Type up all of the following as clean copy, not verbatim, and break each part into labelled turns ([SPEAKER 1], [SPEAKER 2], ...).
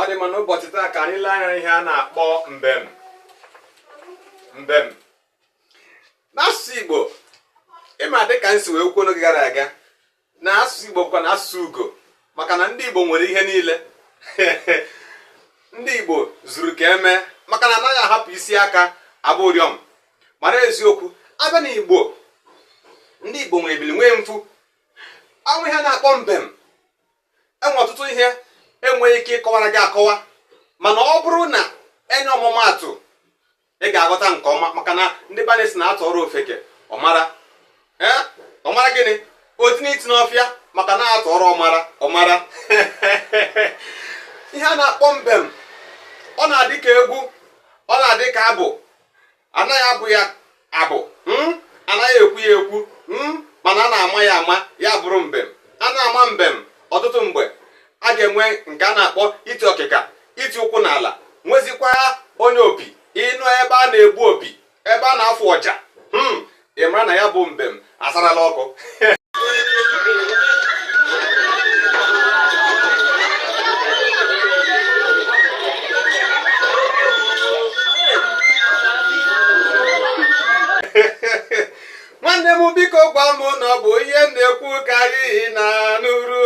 [SPEAKER 1] ọ dị mma n'ụbọchị taa ka anyị lee anya ihe a na-akpọ mbem. Mbem n'asụsụ Igbo, ịma dịka nsi wee kwuo n'oge gara aga na asụsụ Igbo bụkwa na asụsụ ugo, maka na ndị Igbo nwere ihe niile. Ndị Igbo zuru ka eme, maka na anaghị ahapụ isi aka abụ ụrịọm. Mara eziokwu, abịa na Igbo, ndị Igbo nwere ebili nwee mfu. Anwụ ihe na-akpọ mbem, enwe ọtụtụ ihe enweghị ike ịkọwara gị akọwa, mana ọ bụrụ na enye ọmụmaatụ ị ga-aghọta nke ọma, maka na ndị bana si na-atụ ọrụ ofeke ọmara gịnị otinye iti n'ọfịa maka na-atụ ọrụ ọmara. Ihe a na-akpọ mbem, ọ na-adị ka egwu, ọ na-adị ka abụ. Anaghị abụ ya abụ, anaghị ekwu ya ekwu, mana a na-ama ya ama, ya bụrụ mbem. A na-ama mbem ọtụtụ mgbe a ga-enwe nke a na-akpọ iti ọkịka, iti ụkwụ n'ala, nwezikwa onye opi. Ịnụ ebe a na-egbu opi, ebe a na-afụ ọja, ị mara na ya bụ mbem asarala ọkụ. Nwanne m biko gwa m na ọ bụ ihe m na-ekwu ka anyị na-anụrụ.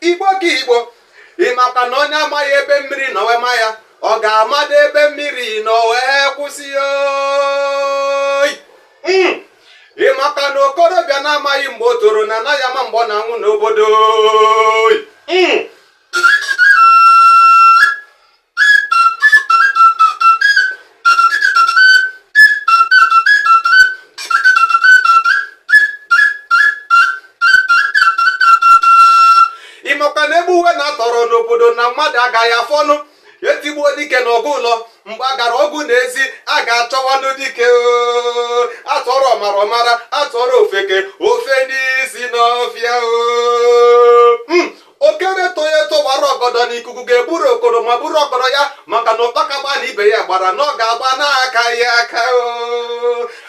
[SPEAKER 1] Igbo ka Igbo, ịmakwa na onye amaghị ebe mmiri nọ wee ma ya, ọ ga-amado ebe mmiri nọ wee kwụsị oyi. Ịmakwa na okorobịa na-amaghị mgbe o toro na anaghị ama mgbe ọ na-anwụ n'obodo oyi. Ịmakwa na ebe uwe na-atọrọ n'obodo na mmadụ agaghị afọnụ, etigbuo dike n'ọgụ ụlọ, mgbe a gara ọgụ n'ezi a ga-achọwanụ dike. Atọrọ ọmara atọrọ ofeke, ofe n'isi n'ọfịa. Okere toye tụwara ọgọdọ n'ikuku ga-eburu okoro ma buru ọgọdọ ya, maka na ụkpaka gba na ibe ya gbara na ọ ga-agba n'aka ya aka.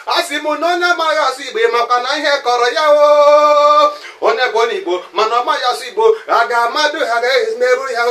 [SPEAKER 1] A sị m na onye amaghị asụ Igbo, maka na ihe kọrọ ya onye bụ onye Igbo mana ọ maghị asụ Igbo, a ga-amadụ ha ga-emerụ ya.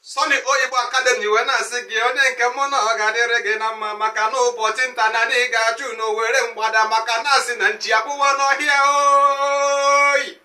[SPEAKER 1] Sọni Oyibo Academy wee na-asị gị onye nke mụ na ọ ga-adịrị gị na mma, maka na ụbọchị nta na ị ga-achụ n'Owere mgbada, maka na asị na nchi akpụwa n'ọhịa oyi.